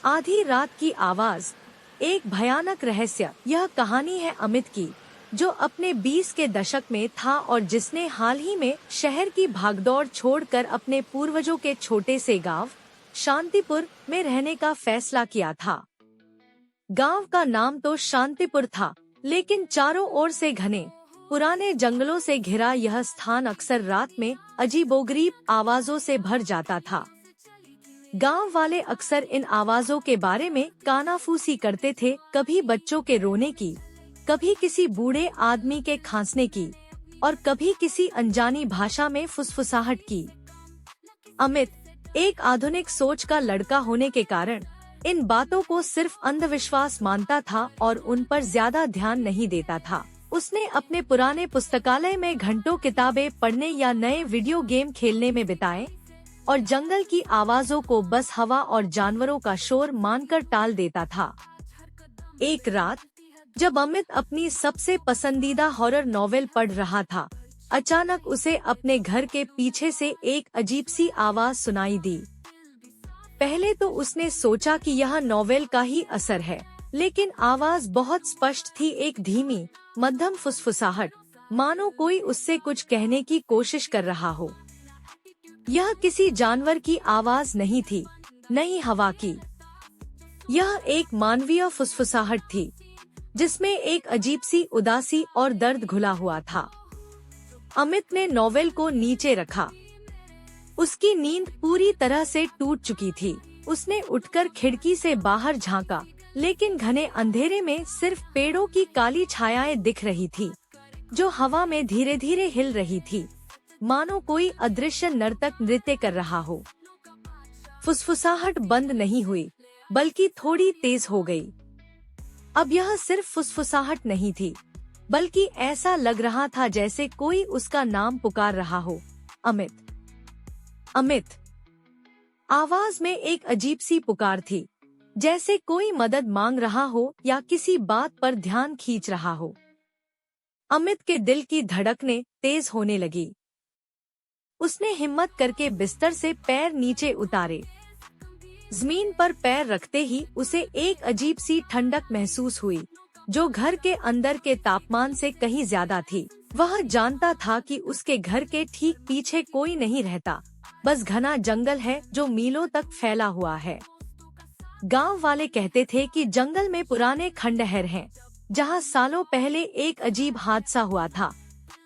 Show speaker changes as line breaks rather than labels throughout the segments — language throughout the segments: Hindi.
आधी रात की आवाज, एक भयानक रहस्य। यह कहानी है अमित की, जो अपने 20 के दशक में था और जिसने हाल ही में शहर की भागदौड़ छोड़कर अपने पूर्वजों के छोटे से गांव शांतिपुर में रहने का फैसला किया था। गांव का नाम तो शांतिपुर था, लेकिन चारों ओर से घने पुराने जंगलों से घिरा यह स्थान अक्सर रात में अजीबोगरीब आवाजों से भर जाता था। गांव वाले अक्सर इन आवाजों के बारे में कानाफूसी करते थे, कभी बच्चों के रोने की, कभी किसी बूढ़े आदमी के खांसने की और कभी किसी अनजानी भाषा में फुसफुसाहट की। अमित एक आधुनिक सोच का लड़का होने के कारण इन बातों को सिर्फ अंधविश्वास मानता था और उन पर ज्यादा ध्यान नहीं देता था। उसने अपने पुराने पुस्तकालय में घंटों किताबें पढ़ने या नए वीडियो गेम खेलने में बिताए और जंगल की आवाजों को बस हवा और जानवरों का शोर मानकर टाल देता था। एक रात जब अमित अपनी सबसे पसंदीदा हॉरर नॉवेल पढ़ रहा था, अचानक उसे अपने घर के पीछे से एक अजीब सी आवाज सुनाई दी। पहले तो उसने सोचा कि यह नॉवेल का ही असर है, लेकिन आवाज बहुत स्पष्ट थी, एक धीमी मध्यम फुसफुसाहट, मानो कोई उससे कुछ कहने की कोशिश कर रहा हो। यह किसी जानवर की आवाज नहीं थी, न ही हवा की। यह एक मानवीय फुसफुसाहट थी, जिसमें एक अजीब सी उदासी और दर्द घुला हुआ था। अमित ने नॉवेल को नीचे रखा। उसकी नींद पूरी तरह से टूट चुकी थी। उसने उठकर खिड़की से बाहर झांका, लेकिन घने अंधेरे में सिर्फ पेड़ों की काली छायाएं दिख रही थी, जो हवा में धीरे धीरे हिल रही थी, मानो कोई अदृश्य नर्तक नृत्य कर रहा हो। फुसफुसाहट बंद नहीं हुई, बल्कि थोड़ी तेज हो गई। अब यह सिर्फ फुसफुसाहट नहीं थी, बल्कि ऐसा लग रहा था जैसे कोई उसका नाम पुकार रहा हो, अमित, अमित। आवाज में एक अजीब सी पुकार थी, जैसे कोई मदद मांग रहा हो या किसी बात पर ध्यान खींच रहा हो। अमित के दिल की धड़कनें तेज होने लगी। उसने हिम्मत करके बिस्तर से पैर नीचे उतारे। जमीन पर पैर रखते ही उसे एक अजीब सी ठंडक महसूस हुई, जो घर के अंदर के तापमान से कहीं ज्यादा थी। वह जानता था कि उसके घर के ठीक पीछे कोई नहीं रहता, बस घना जंगल है जो मीलों तक फैला हुआ है। गांव वाले कहते थे कि जंगल में पुराने खंडहर हैं, जहां सालों पहले एक अजीब हादसा हुआ था,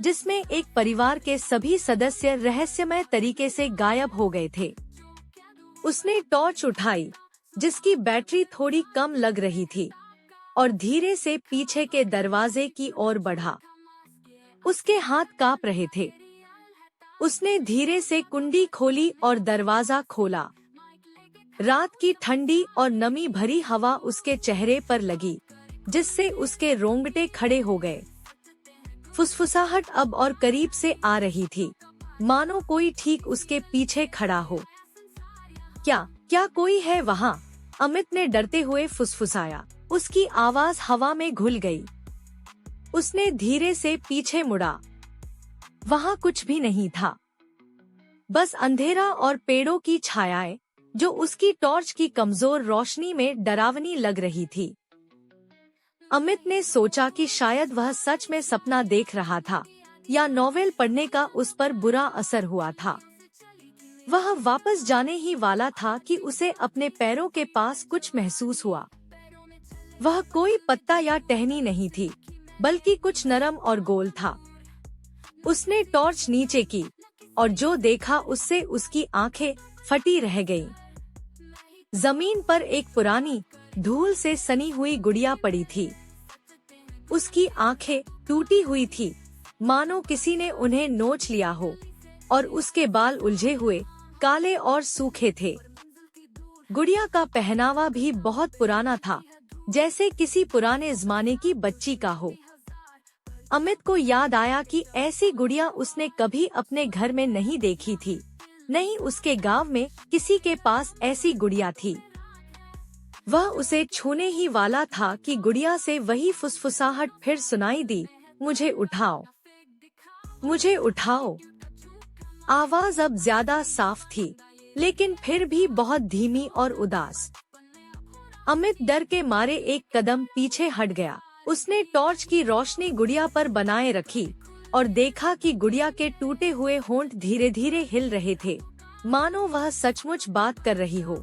जिसमें एक परिवार के सभी सदस्य रहस्यमय तरीके से गायब हो गए थे। उसने टॉर्च उठाई, जिसकी बैटरी थोड़ी कम लग रही थी, और धीरे से पीछे के दरवाजे की ओर बढ़ा। उसके हाथ कांप रहे थे। उसने धीरे से कुंडी खोली और दरवाजा खोला। रात की ठंडी और नमी भरी हवा उसके चेहरे पर लगी, जिससे उसके रोंगटे खड़े हो गए। फुसफुसाहट अब और करीब से आ रही थी, मानो कोई ठीक उसके पीछे खड़ा हो। क्या कोई है वहाँ? अमित ने डरते हुए फुसफुसाया। उसकी आवाज हवा में घुल गई। उसने धीरे से पीछे मुड़ा। वहाँ कुछ भी नहीं था, बस अंधेरा और पेड़ों की छायाएं, जो उसकी टॉर्च की कमजोर रोशनी में डरावनी लग रही थी। अमित ने सोचा कि शायद वह सच में सपना देख रहा था, या नॉवेल पढ़ने का उस पर बुरा असर हुआ था। वह वापस जाने ही वाला था कि उसे अपने पैरों के पास कुछ महसूस हुआ। वह कोई पत्ता या टहनी नहीं थी, बल्कि कुछ नरम और गोल था। उसने टॉर्च नीचे की, और जो देखा उससे उसकी आंखें फटी रह गईं। जमीन पर एक पुरानी धूल से सनी हुई गुड़िया पड़ी थी। उसकी आंखें टूटी हुई थी, मानो किसी ने उन्हें नोच लिया हो, और उसके बाल उलझे हुए, काले और सूखे थे। गुड़िया का पहनावा भी बहुत पुराना था, जैसे किसी पुराने जमाने की बच्ची का हो। अमित को याद आया कि ऐसी गुड़िया उसने कभी अपने घर में नहीं देखी थी, नहीं उसके गांव में किसी के पास ऐसी गुड़िया थी। वह उसे छूने ही वाला था कि गुड़िया से वही फुसफुसाहट फिर सुनाई दी, मुझे उठाओ, मुझे उठाओ। आवाज अब ज्यादा साफ थी, लेकिन फिर भी बहुत धीमी और उदास। अमित डर के मारे एक कदम पीछे हट गया। उसने टॉर्च की रोशनी गुड़िया पर बनाए रखी और देखा कि गुड़िया के टूटे हुए होंठ धीरे धीरे हिल रहे थे, मानो वह सचमुच बात कर रही हो।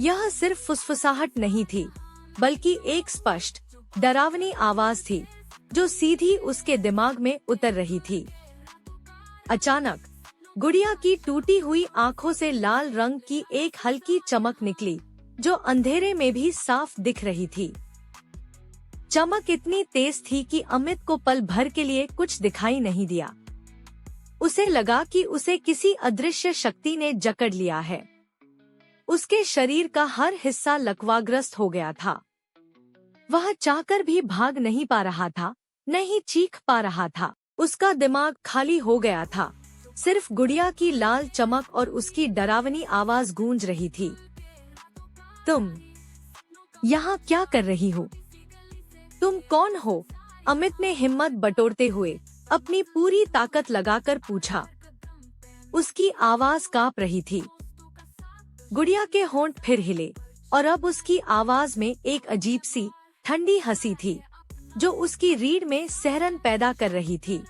यह सिर्फ फुसफुसाहट नहीं थी, बल्कि एक स्पष्ट, डरावनी आवाज थी जो सीधी उसके दिमाग में उतर रही थी। अचानक गुड़िया की टूटी हुई आंखों से लाल रंग की एक हल्की चमक निकली, जो अंधेरे में भी साफ दिख रही थी। चमक इतनी तेज थी कि अमित को पल भर के लिए कुछ दिखाई नहीं दिया। उसे लगा कि उसे किसी अदृश्य शक्ति ने जकड़ लिया है। उसके शरीर का हर हिस्सा लकवाग्रस्त हो गया था। वह चाहकर भी भाग नहीं पा रहा था, न ही चीख पा रहा था। उसका दिमाग खाली हो गया था। सिर्फ गुड़िया की लाल चमक और उसकी डरावनी आवाज गूंज रही थी। तुम यहाँ क्या कर रही हो? तुम कौन हो? अमित ने हिम्मत बटोरते हुए अपनी पूरी ताकत लगाकर पूछा। उसकी आवाज कांप रही थी। गुड़िया के होंठ फिर हिले और अब उसकी आवाज में एक अजीब सी ठंडी हंसी थी, जो उसकी रीढ़ में सहरन पैदा कर रही थी।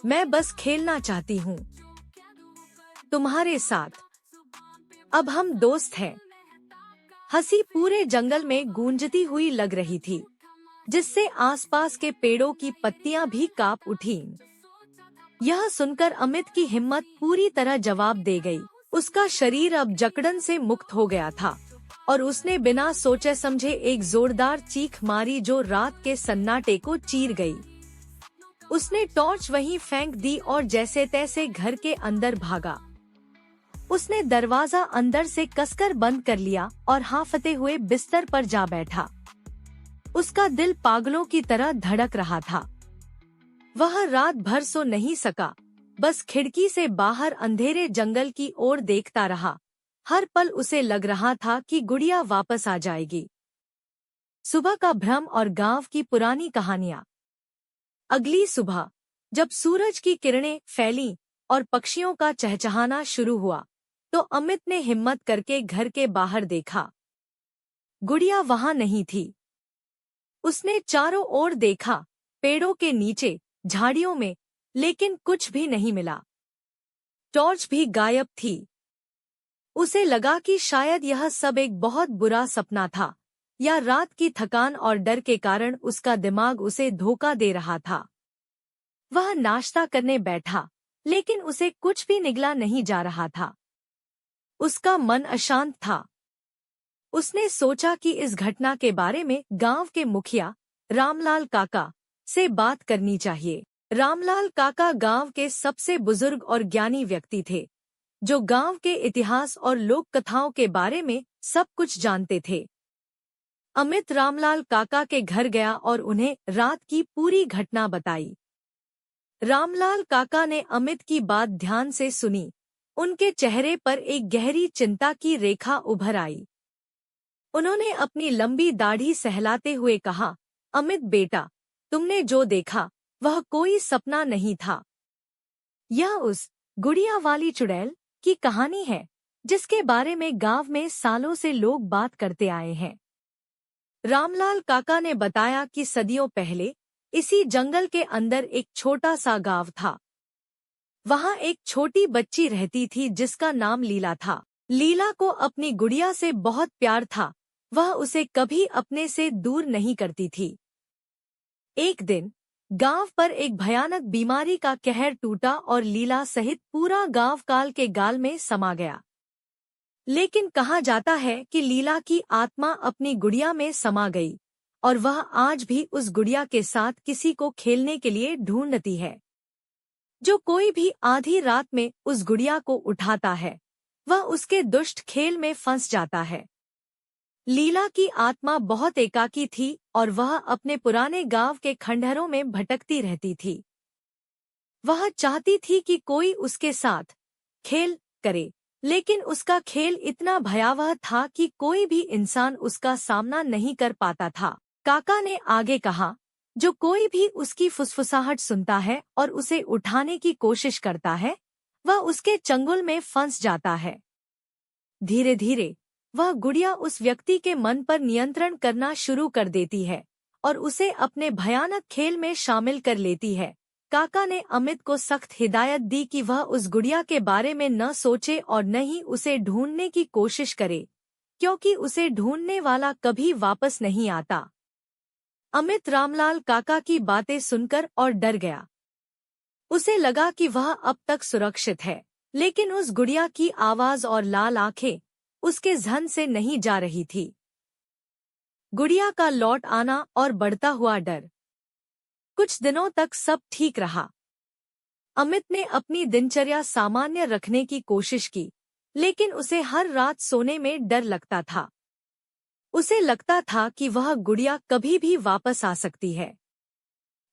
मैं बस खेलना चाहती हूँ तुम्हारे साथ। अब हम दोस्त हैं। हंसी पूरे जंगल में गूंजती हुई लग रही थी, जिससे आसपास के पेड़ों की पत्तियां भी कांप उठीं। यह सुनकर अमित की हिम्मत पूरी तरह जवाब दे गई। उसका शरीर अब जकड़न से मुक्त हो गया था और उसने बिना सोचे समझे एक जोरदार चीख मारी जो रात के सन्नाटे को चीर गई। उसने टॉर्च वहीं फेंक दी और जैसे तैसे घर के अंदर भागा। उसने दरवाजा अंदर से कसकर बंद कर लिया और हांफते हुए बिस्तर पर जा बैठा। उसका दिल पागलों की तरह धड़क रहा था। वह रात भर सो नहीं सका, बस खिड़की से बाहर अंधेरे जंगल की ओर देखता रहा। हर पल उसे लग रहा था कि गुड़िया वापस आ जाएगी। सुबह का भ्रम और गांव की पुरानी कहानियां। अगली सुबह जब सूरज की किरणें फैलीं और पक्षियों का चहचहाना शुरू हुआ, तो अमित ने हिम्मत करके घर के बाहर देखा। गुड़िया वहां नहीं थी। उसने चारों ओर देखा, पेड़ों के नीचे, झाड़ियों में, लेकिन कुछ भी नहीं मिला। टॉर्च भी गायब थी। उसे लगा कि शायद यह सब एक बहुत बुरा सपना था, या रात की थकान और डर के कारण उसका दिमाग उसे धोखा दे रहा था। वह नाश्ता करने बैठा, लेकिन उसे कुछ भी निगला नहीं जा रहा था। उसका मन अशांत था। उसने सोचा कि इस घटना के बारे में गांव के मुखिया रामलाल काका से बात करनी चाहिए। रामलाल काका गांव के सबसे बुजुर्ग और ज्ञानी व्यक्ति थे, जो गांव के इतिहास और लोक कथाओं के बारे में सब कुछ जानते थे। अमित रामलाल काका के घर गया और उन्हें रात की पूरी घटना बताई। रामलाल काका ने अमित की बात ध्यान से सुनी। उनके चेहरे पर एक गहरी चिंता की रेखा उभर आई। उन्होंने अपनी लंबी दाढ़ी सहलाते हुए कहा, अमित बेटा, तुमने जो देखा वह कोई सपना नहीं था। यह उस गुड़िया वाली चुड़ैल की कहानी है, जिसके बारे में गांव में सालों से लोग बात करते आए हैं। रामलाल काका ने बताया कि सदियों पहले इसी जंगल के अंदर एक छोटा सा गांव था। वहां एक छोटी बच्ची रहती थी जिसका नाम लीला था। लीला को अपनी गुड़िया से बहुत प्यार था। वह उसे कभी अपने से दूर नहीं करती थी। एक दिन गांव पर एक भयानक बीमारी का कहर टूटा और लीला सहित पूरा गांव काल के गाल में समा गया। लेकिन कहा जाता है कि लीला की आत्मा अपनी गुड़िया में समा गई और वह आज भी उस गुड़िया के साथ किसी को खेलने के लिए ढूंढती है। जो कोई भी आधी रात में उस गुड़िया को उठाता है, वह उसके दुष्ट खेल में फंस जाता है। लीला की आत्मा बहुत एकाकी थी और वह अपने पुराने गांव के खंडहरों में भटकती रहती थी। वह चाहती थी कि कोई उसके साथ खेल करे, लेकिन उसका खेल इतना भयावह था कि कोई भी इंसान उसका सामना नहीं कर पाता था। काका ने आगे कहा, जो कोई भी उसकी फुसफुसाहट सुनता है और उसे उठाने की कोशिश करता है, वह उसके चंगुल में फंस जाता है। धीरे धीरे वह गुड़िया उस व्यक्ति के मन पर नियंत्रण करना शुरू कर देती है और उसे अपने भयानक खेल में शामिल कर लेती है। काका ने अमित को सख्त हिदायत दी कि वह उस गुड़िया के बारे में न सोचे और न ही उसे ढूंढने की कोशिश करे, क्योंकि उसे ढूंढने वाला कभी वापस नहीं आता। अमित रामलाल काका की बातें सुनकर और डर गया। उसे लगा कि वह अब तक सुरक्षित है, लेकिन उस गुड़िया की आवाज और लाल आंखें उसके जहन से नहीं जा रही थी। गुड़िया का लौट आना और बढ़ता हुआ डर। कुछ दिनों तक सब ठीक रहा। अमित ने अपनी दिनचर्या सामान्य रखने की कोशिश की, लेकिन उसे हर रात सोने में डर लगता था। उसे लगता था कि वह गुड़िया कभी भी वापस आ सकती है।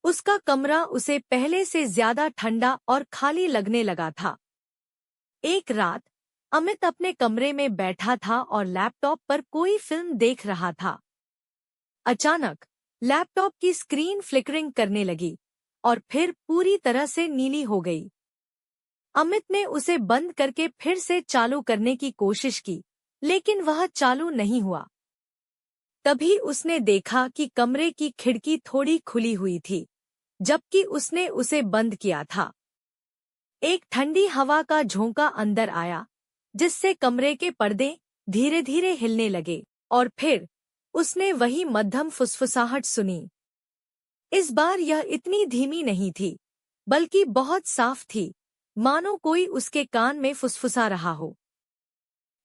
उसका कमरा उसे पहले से ज्यादा ठंडा और खाली लगने लगा था। एक रात अमित अपने कमरे में बैठा था और लैपटॉप पर कोई फिल्म देख रहा था। अचानक लैपटॉप की स्क्रीन फ्लिकरिंग करने लगी और फिर पूरी तरह से नीली हो गई। अमित ने उसे बंद करके फिर से चालू करने की कोशिश की, लेकिन वह चालू नहीं हुआ। तभी उसने देखा कि कमरे की खिड़की थोड़ी खुली हुई थी, जबकि उसने उसे बंद किया था। एक ठंडी हवा का झोंका अंदर आया, जिससे कमरे के पर्दे धीरे धीरे हिलने लगे और फिर उसने वही मध्यम फुसफुसाहट सुनी। इस बार यह इतनी धीमी नहीं थी, बल्कि बहुत साफ थी, मानो कोई उसके कान में फुसफुसा रहा हो।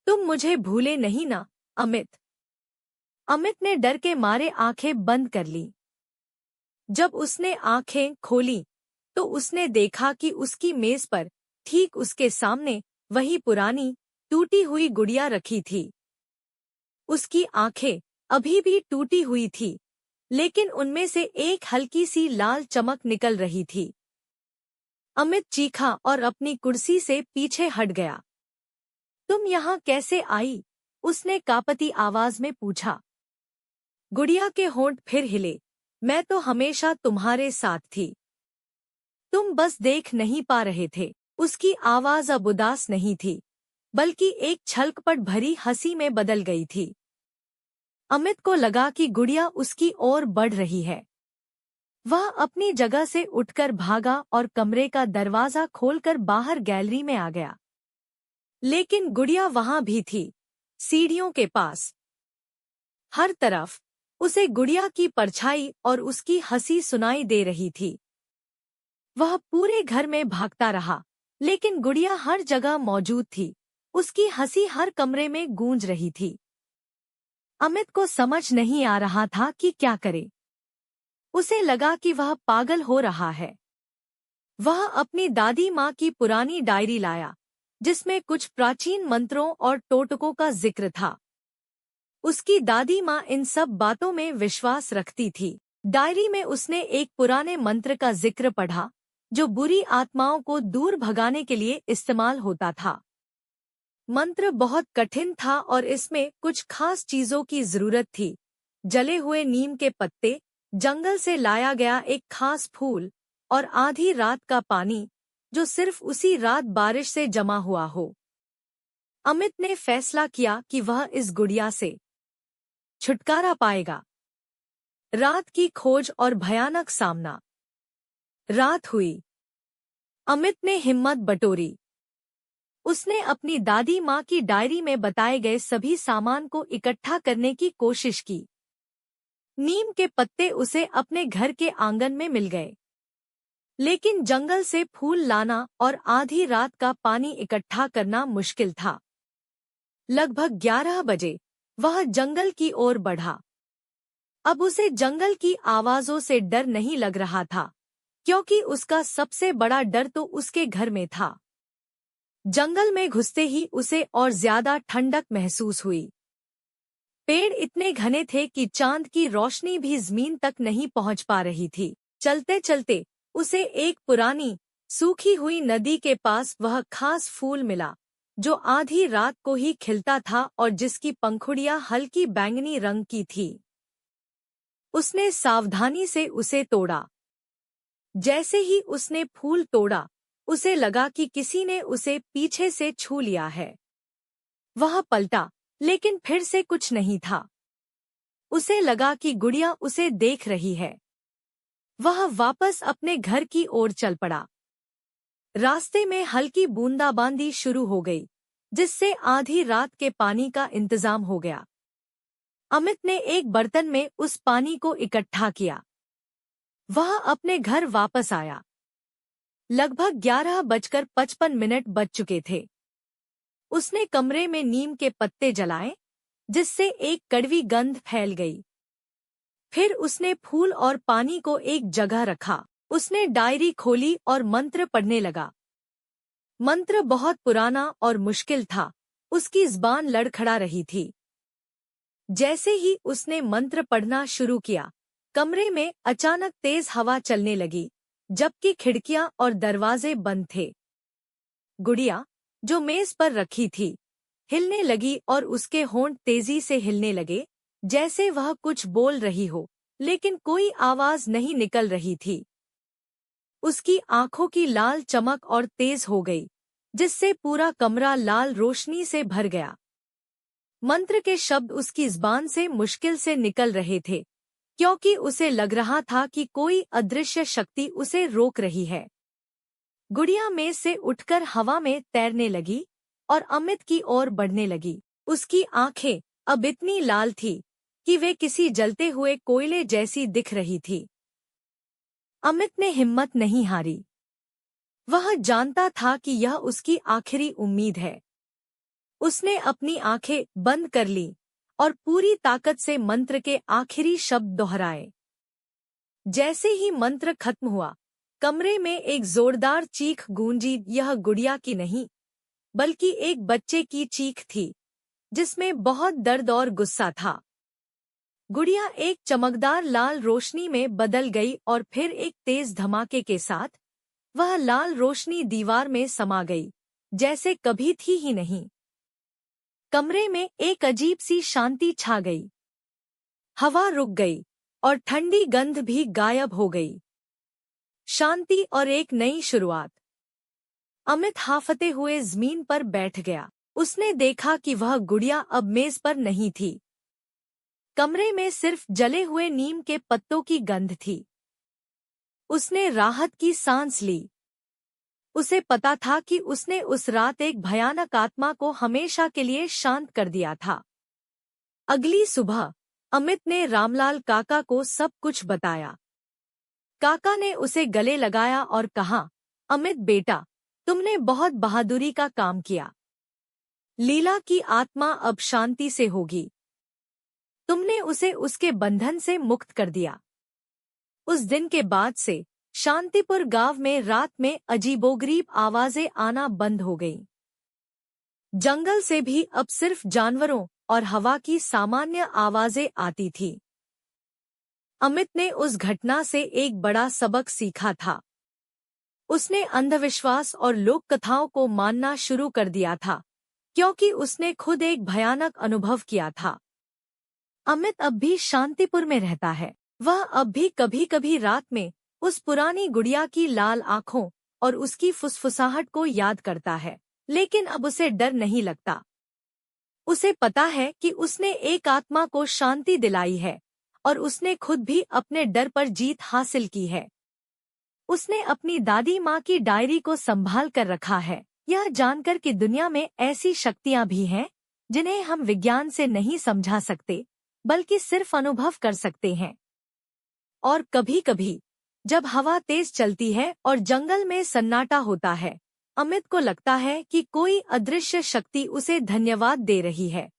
तुम मुझे भूले नहीं ना, अमित? अमित ने डर के मारे आंखें बंद कर ली। जब उसने आंखें खोली तो उसने देखा कि उसकी मेज पर ठीक उसके सामने वही पुरानी टूटी हुई गुड़िया रखी थी। उसकी आंखें अभी भी टूटी हुई थी, लेकिन उनमें से एक हल्की सी लाल चमक निकल रही थी। अमित चीखा और अपनी कुर्सी से पीछे हट गया। तुम यहाँ कैसे आई? उसने कांपती आवाज में पूछा। गुड़िया के होंठ फिर हिले। मैं तो हमेशा तुम्हारे साथ थी, तुम बस देख नहीं पा रहे थे। उसकी आवाज अब उदास नहीं थी, बल्कि एक छलकपट भरी हंसी में बदल गई थी। अमित को लगा कि गुड़िया उसकी ओर बढ़ रही है। वह अपनी जगह से उठकर भागा और कमरे का दरवाजा खोलकर बाहर गैलरी में आ गया। लेकिन गुड़िया वहां भी थी, सीढ़ियों के पास। हर तरफ उसे गुड़िया की परछाई और उसकी हंसी सुनाई दे रही थी। वह पूरे घर में भागता रहा, लेकिन गुड़िया हर जगह मौजूद थी। उसकी हंसी हर कमरे में गूंज रही थी। अमित को समझ नहीं आ रहा था कि क्या करे। उसे लगा कि वह पागल हो रहा है। वह अपनी दादी माँ की पुरानी डायरी लाया, जिसमें कुछ प्राचीन मंत्रों और टोटकों का जिक्र था। उसकी दादी माँ इन सब बातों में विश्वास रखती थी। डायरी में उसने एक पुराने मंत्र का जिक्र पढ़ा, जो बुरी आत्माओं को दूर भगाने के लिए इस्तेमाल होता था। मंत्र बहुत कठिन था और इसमें कुछ खास चीजों की जरूरत थी। जले हुए नीम के पत्ते, जंगल से लाया गया एक खास फूल और आधी रात का पानी, जो सिर्फ उसी रात बारिश से जमा हुआ हो। अमित ने फैसला किया कि वह इस गुड़िया से छुटकारा पाएगा। रात की खोज और भयानक सामना। रात हुई। अमित ने हिम्मत बटोरी। उसने अपनी दादी माँ की डायरी में बताए गए सभी सामान को इकट्ठा करने की कोशिश की। नीम के पत्ते उसे अपने घर के आंगन में मिल गए, लेकिन जंगल से फूल लाना और आधी रात का पानी इकट्ठा करना मुश्किल था। लगभग 11 बजे वह जंगल की ओर बढ़ा। अब उसे जंगल की आवाजों से डर नहीं लग रहा था, क्योंकि उसका सबसे बड़ा डर तो उसके घर में था। जंगल में घुसते ही उसे और ज्यादा ठंडक महसूस हुई। पेड़ इतने घने थे कि चांद की रोशनी भी जमीन तक नहीं पहुंच पा रही थी। चलते चलते उसे एक पुरानी सूखी हुई नदी के पास वह खास फूल मिला, जो आधी रात को ही खिलता था और जिसकी पंखुड़ियां हल्की बैंगनी रंग की थी। उसने सावधानी से उसे तोड़ा। जैसे ही उसने फूल तोड़ा, उसे लगा कि किसी ने उसे पीछे से छू लिया है। वह पलटा, लेकिन फिर से कुछ नहीं था। उसे लगा कि गुड़िया उसे देख रही है। वह वापस अपने घर की ओर चल पड़ा। रास्ते में हल्की बूंदाबांदी शुरू हो गई, जिससे आधी रात के पानी का इंतजाम हो गया। अमित ने एक बर्तन में उस पानी को इकट्ठा किया। वह अपने घर वापस आया। लगभग 11:55 बज चुके थे। उसने कमरे में नीम के पत्ते जलाए, जिससे एक कड़वी गंध फैल गई। फिर उसने फूल और पानी को एक जगह रखा। उसने डायरी खोली और मंत्र पढ़ने लगा। मंत्र बहुत पुराना और मुश्किल था। उसकी ज़बान लड़खड़ा रही थी। जैसे ही उसने मंत्र पढ़ना शुरू किया, कमरे में अचानक तेज हवा चलने लगी, जबकि खिड़कियां और दरवाजे बंद थे। गुड़िया, जो मेज पर रखी थी, हिलने लगी और उसके होंठ तेजी से हिलने लगे, जैसे वह कुछ बोल रही हो, लेकिन कोई आवाज नहीं निकल रही थी। उसकी आंखों की लाल चमक और तेज हो गई, जिससे पूरा कमरा लाल रोशनी से भर गया। मंत्र के शब्द उसकी ज़बान से मुश्किल से निकल रहे थे, क्योंकि उसे लग रहा था कि कोई अदृश्य शक्ति उसे रोक रही है। गुड़िया मेज से उठकर हवा में तैरने लगी और अमित की ओर बढ़ने लगी। उसकी आंखें अब इतनी लाल थी कि वे किसी जलते हुए कोयले जैसी दिख रही थी। अमित ने हिम्मत नहीं हारी। वह जानता था कि यह उसकी आखिरी उम्मीद है। उसने अपनी आंखें बंद कर लीं और पूरी ताकत से मंत्र के आखिरी शब्द दोहराए। जैसे ही मंत्र खत्म हुआ, कमरे में एक जोरदार चीख गूंजी। यह गुड़िया की नहीं, बल्कि एक बच्चे की चीख थी, जिसमें बहुत दर्द और गुस्सा था। गुड़िया एक चमकदार लाल रोशनी में बदल गई और फिर एक तेज धमाके के साथ वह लाल रोशनी दीवार में समा गई, जैसे कभी थी ही नहीं। कमरे में एक अजीब सी शांति छा गई। हवा रुक गई और ठंडी गंध भी गायब हो गई। शांति और एक नई शुरुआत। अमित हाफते हुए जमीन पर बैठ गया। उसने देखा कि वह गुड़िया अब मेज पर नहीं थी। कमरे में सिर्फ जले हुए नीम के पत्तों की गंध थी। उसने राहत की सांस ली। उसे पता था कि उसने उस रात एक भयानक आत्मा को हमेशा के लिए शांत कर दिया था। अगली सुबह अमित ने रामलाल काका को सब कुछ बताया। काका ने उसे गले लगाया और कहा, अमित बेटा, तुमने बहुत बहादुरी का काम किया। लीला की आत्मा अब शांति से होगी। तुमने उसे उसके बंधन से मुक्त कर दिया। उस दिन के बाद से शांतिपुर गांव में रात में अजीबोगरीब आवाजें आना बंद हो गईं। जंगल से भी अब सिर्फ जानवरों और हवा की सामान्य आवाजें आती थी। अमित ने उस घटना से एक बड़ा सबक सीखा था। उसने अंधविश्वास और लोक कथाओं को मानना शुरू कर दिया था, क्योंकि उसने खुद एक भयानक अनुभव किया था। अमित अब भी शांतिपुर में रहता है। वह अब भी कभी-कभी रात में उस पुरानी गुड़िया की लाल आंखों और उसकी फुसफुसाहट को याद करता है, लेकिन अब उसे डर नहीं लगता। उसे पता है कि उसने एक आत्मा को शांति दिलाई है और उसने खुद भी अपने डर पर जीत हासिल की है। उसने अपनी दादी माँ की डायरी को संभाल कर रखा है, यह जानकर कि दुनिया में ऐसी शक्तियाँ भी हैं जिन्हें हम विज्ञान से नहीं समझा सकते, बल्कि सिर्फ अनुभव कर सकते हैं। और कभी-कभी जब हवा तेज चलती है और जंगल में सन्नाटा होता है, अमित को लगता है कि कोई अदृश्य शक्ति उसे धन्यवाद दे रही है।